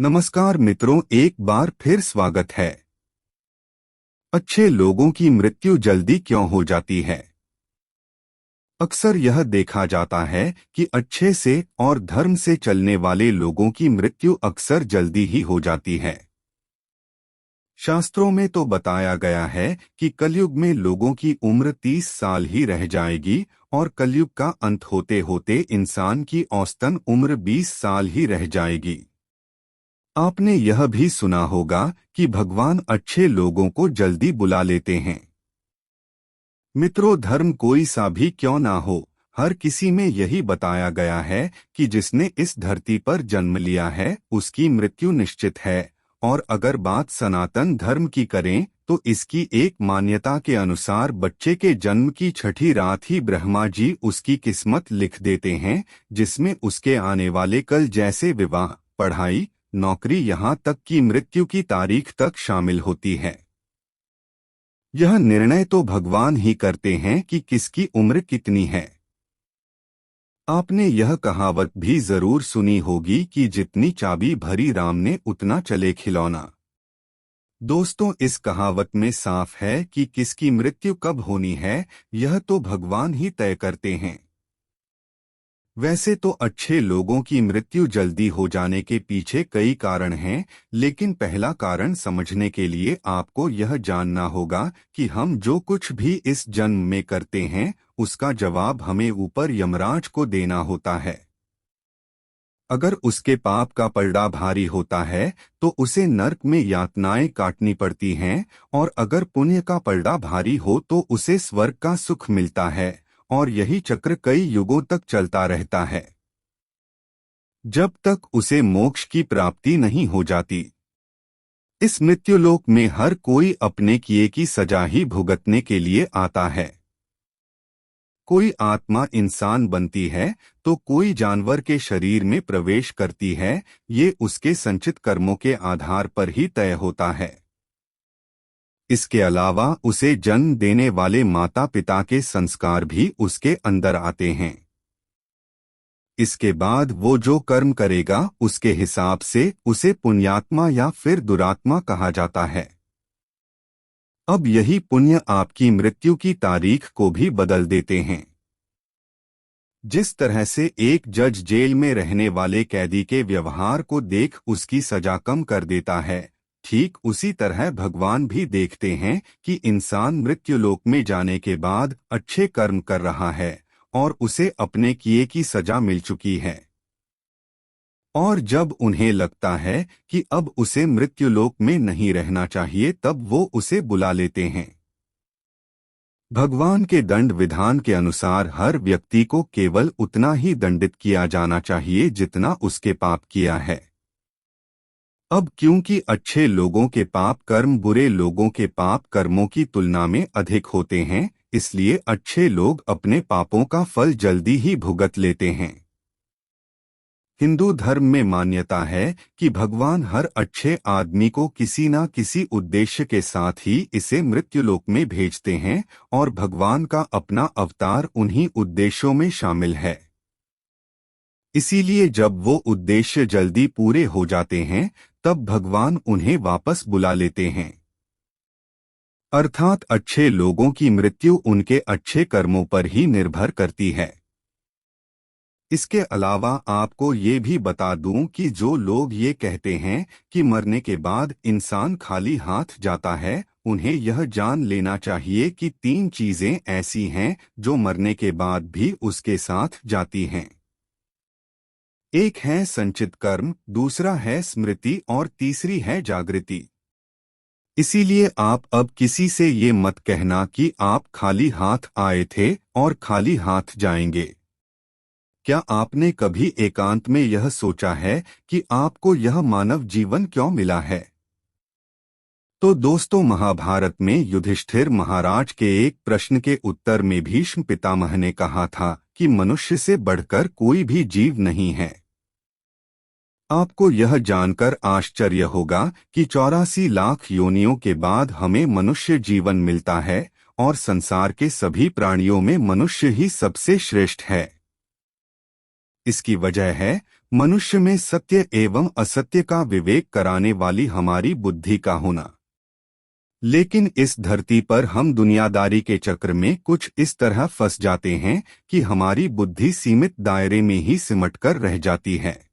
नमस्कार मित्रों, एक बार फिर स्वागत है। अच्छे लोगों की मृत्यु जल्दी क्यों हो जाती है? अक्सर यह देखा जाता है कि अच्छे से और धर्म से चलने वाले लोगों की मृत्यु अक्सर जल्दी ही हो जाती है। शास्त्रों में तो बताया गया है कि कलयुग में लोगों की उम्र 30 साल ही रह जाएगी और कलयुग का अंत होते होते इंसान की औसतन उम्र 20 साल ही रह जाएगी। आपने यह भी सुना होगा कि भगवान अच्छे लोगों को जल्दी बुला लेते हैं। मित्रों, धर्म कोई सा भी क्यों ना हो, हर किसी में यही बताया गया है कि जिसने इस धरती पर जन्म लिया है उसकी मृत्यु निश्चित है। और अगर बात सनातन धर्म की करें तो इसकी एक मान्यता के अनुसार बच्चे के जन्म की छठी रात ही ब्रह्मा जी उसकी किस्मत लिख देते हैं, जिसमें उसके आने वाले कल जैसे विवाह, पढ़ाई, नौकरी, यहाँ तक कि मृत्यु की तारीख तक शामिल होती है। यह निर्णय तो भगवान ही करते हैं कि किसकी उम्र कितनी है। आपने यह कहावत भी जरूर सुनी होगी कि जितनी चाबी भरी राम ने उतना चले खिलौना। दोस्तों, इस कहावत में साफ है कि किसकी मृत्यु कब होनी है यह तो भगवान ही तय करते हैं। वैसे तो अच्छे लोगों की मृत्यु जल्दी हो जाने के पीछे कई कारण हैं, लेकिन पहला कारण समझने के लिए आपको यह जानना होगा कि हम जो कुछ भी इस जन्म में करते हैं उसका जवाब हमें ऊपर यमराज को देना होता है। अगर उसके पाप का पलड़ा भारी होता है तो उसे नरक में यातनाएं काटनी पड़ती हैं, और अगर पुण्य का पलड़ा भारी हो तो उसे स्वर्ग का सुख मिलता है। और यही चक्र कई युगों तक चलता रहता है, जब तक उसे मोक्ष की प्राप्ति नहीं हो जाती। इस मृत्युलोक में हर कोई अपने किए की सजा ही भुगतने के लिए आता है। कोई आत्मा इंसान बनती है तो कोई जानवर के शरीर में प्रवेश करती है, ये उसके संचित कर्मों के आधार पर ही तय होता है। इसके अलावा उसे जन्म देने वाले माता पिता के संस्कार भी उसके अंदर आते हैं। इसके बाद वो जो कर्म करेगा उसके हिसाब से उसे पुण्यात्मा या फिर दुरात्मा कहा जाता है। अब यही पुण्य आपकी मृत्यु की तारीख को भी बदल देते हैं। जिस तरह से एक जज जेल में रहने वाले कैदी के व्यवहार को देख उसकी सजा कम कर देता है, ठीक उसी तरह भगवान भी देखते हैं कि इंसान मृत्युलोक में जाने के बाद अच्छे कर्म कर रहा है और उसे अपने किए की सजा मिल चुकी है। और जब उन्हें लगता है कि अब उसे मृत्युलोक में नहीं रहना चाहिए तब वो उसे बुला लेते हैं। भगवान के दंड विधान के अनुसार हर व्यक्ति को केवल उतना ही दंडित किया जाना चाहिए जितना उसके पाप किया है। अब क्योंकि अच्छे लोगों के पाप कर्म बुरे लोगों के पाप कर्मों की तुलना में अधिक होते हैं, इसलिए अच्छे लोग अपने पापों का फल जल्दी ही भुगत लेते हैं। हिंदू धर्म में मान्यता है कि भगवान हर अच्छे आदमी को किसी न किसी उद्देश्य के साथ ही इसे मृत्युलोक में भेजते हैं, और भगवान का अपना अवतार उन्हीं उद्देश्यों में शामिल है। इसीलिए जब वो उद्देश्य जल्दी पूरे हो जाते हैं तब भगवान उन्हें वापस बुला लेते हैं। अर्थात अच्छे लोगों की मृत्यु उनके अच्छे कर्मों पर ही निर्भर करती है। इसके अलावा आपको ये भी बता दूं कि जो लोग ये कहते हैं कि मरने के बाद इंसान खाली हाथ जाता है, उन्हें यह जान लेना चाहिए कि 3 चीजें ऐसी हैं जो मरने के बाद भी उसके साथ जाती हैं। एक है संचित कर्म, दूसरा है स्मृति और तीसरी है जागृति। इसीलिए आप अब किसी से ये मत कहना कि आप खाली हाथ आए थे और खाली हाथ जाएंगे। क्या आपने कभी एकांत में यह सोचा है कि आपको यह मानव जीवन क्यों मिला है? तो दोस्तों, महाभारत में युधिष्ठिर महाराज के एक प्रश्न के उत्तर में भीष्म पितामह ने कहा था कि मनुष्य से बढ़कर कोई भी जीव नहीं है। आपको यह जानकर आश्चर्य होगा कि 84 लाख योनियों के बाद हमें मनुष्य जीवन मिलता है, और संसार के सभी प्राणियों में मनुष्य ही सबसे श्रेष्ठ है। इसकी वजह है मनुष्य में सत्य एवं असत्य का विवेक कराने वाली हमारी बुद्धि का होना। लेकिन इस धरती पर हम दुनियादारी के चक्र में कुछ इस तरह फंस जाते हैं कि हमारी बुद्धि सीमित दायरे में ही सिमटकर रह जाती है।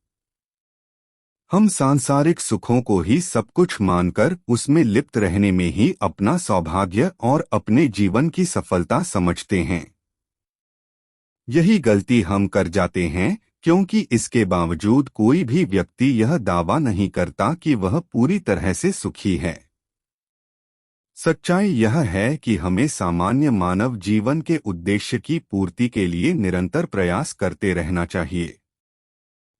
हम सांसारिक सुखों को ही सब कुछ मानकर उसमें लिप्त रहने में ही अपना सौभाग्य और अपने जीवन की सफलता समझते हैं। यही गलती हम कर जाते हैं, क्योंकि इसके बावजूद कोई भी व्यक्ति यह दावा नहीं करता कि वह पूरी तरह से सुखी है। सच्चाई यह है कि हमें सामान्य मानव जीवन के उद्देश्य की पूर्ति के लिए निरंतर प्रयास करते रहना चाहिए।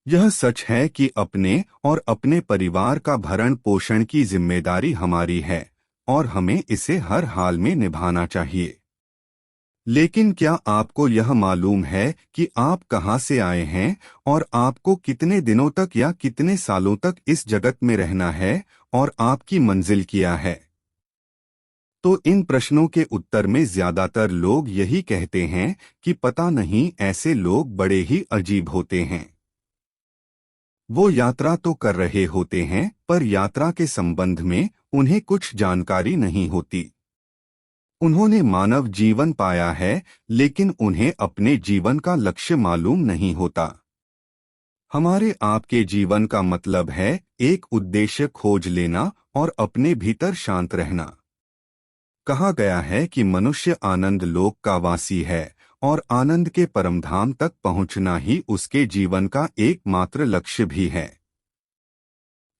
यह सच है कि अपने और अपने परिवार का भरण पोषण की जिम्मेदारी हमारी है और हमें इसे हर हाल में निभाना चाहिए। लेकिन क्या आपको यह मालूम है कि आप कहां से आए हैं और आपको कितने दिनों तक या कितने सालों तक इस जगत में रहना है और आपकी मंजिल क्या है? तो इन प्रश्नों के उत्तर में ज्यादातर लोग यही कहते हैं कि पता नहीं, ऐसे लोग बड़े ही अजीब होते हैं। वो यात्रा तो कर रहे होते हैं, पर यात्रा के संबंध में उन्हें कुछ जानकारी नहीं होती। उन्होंने मानव जीवन पाया है, लेकिन उन्हें अपने जीवन का लक्ष्य मालूम नहीं होता। हमारे आपके जीवन का मतलब है एक उद्देश्य खोज लेना और अपने भीतर शांत रहना। कहा गया है कि मनुष्य आनंद लोक का वासी है और आनंद के परमधाम तक पहुंचना ही उसके जीवन का एकमात्र लक्ष्य भी है।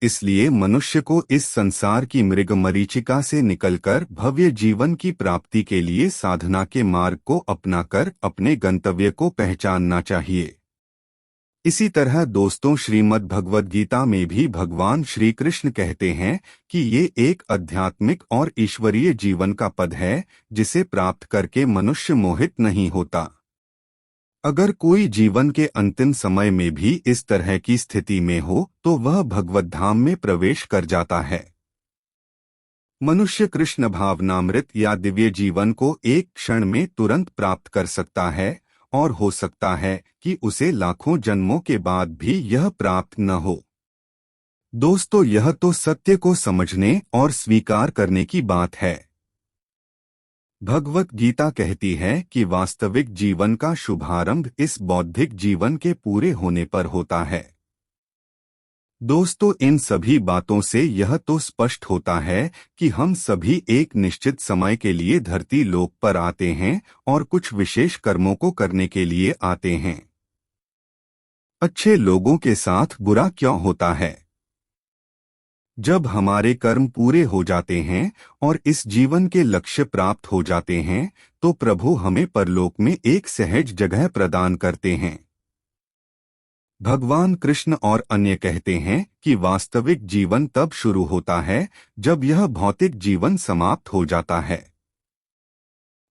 इसलिए मनुष्य को इस संसार की मृग मरीचिका से निकलकर भव्य जीवन की प्राप्ति के लिए साधना के मार्ग को अपनाकर अपने गंतव्य को पहचानना चाहिए। इसी तरह दोस्तों, श्रीमद् भगवद गीता में भी भगवान श्री कृष्ण कहते हैं कि ये एक आध्यात्मिक और ईश्वरीय जीवन का पद है, जिसे प्राप्त करके मनुष्य मोहित नहीं होता। अगर कोई जीवन के अंतिम समय में भी इस तरह की स्थिति में हो तो वह भगवत धाम में प्रवेश कर जाता है। मनुष्य कृष्ण भावनामृत या दिव्य जीवन को एक क्षण में तुरंत प्राप्त कर सकता है और हो सकता है कि उसे लाखों जन्मों के बाद भी यह प्राप्त न हो। दोस्तों, यह तो सत्य को समझने और स्वीकार करने की बात है। भगवत गीता कहती है कि वास्तविक जीवन का शुभारंभ इस बौद्धिक जीवन के पूरे होने पर होता है। दोस्तों, इन सभी बातों से यह तो स्पष्ट होता है कि हम सभी एक निश्चित समय के लिए धरती लोक पर आते हैं और कुछ विशेष कर्मों को करने के लिए आते हैं। अच्छे लोगों के साथ बुरा क्यों होता है? जब हमारे कर्म पूरे हो जाते हैं और इस जीवन के लक्ष्य प्राप्त हो जाते हैं, तो प्रभु हमें परलोक में एक सहज जगह प्रदान करते हैं। भगवान कृष्ण और अन्य कहते हैं कि वास्तविक जीवन तब शुरू होता है जब यह भौतिक जीवन समाप्त हो जाता है।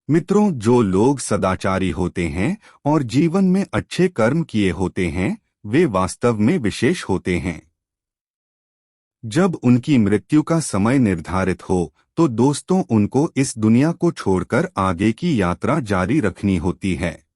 मित्रों, जो लोग सदाचारी होते हैं और जीवन में अच्छे कर्म किए होते हैं, वे वास्तव में विशेष होते हैं। जब उनकी मृत्यु का समय निर्धारित हो तो दोस्तों, उनको इस दुनिया को छोड़कर आगे की यात्रा जारी रखनी होती है।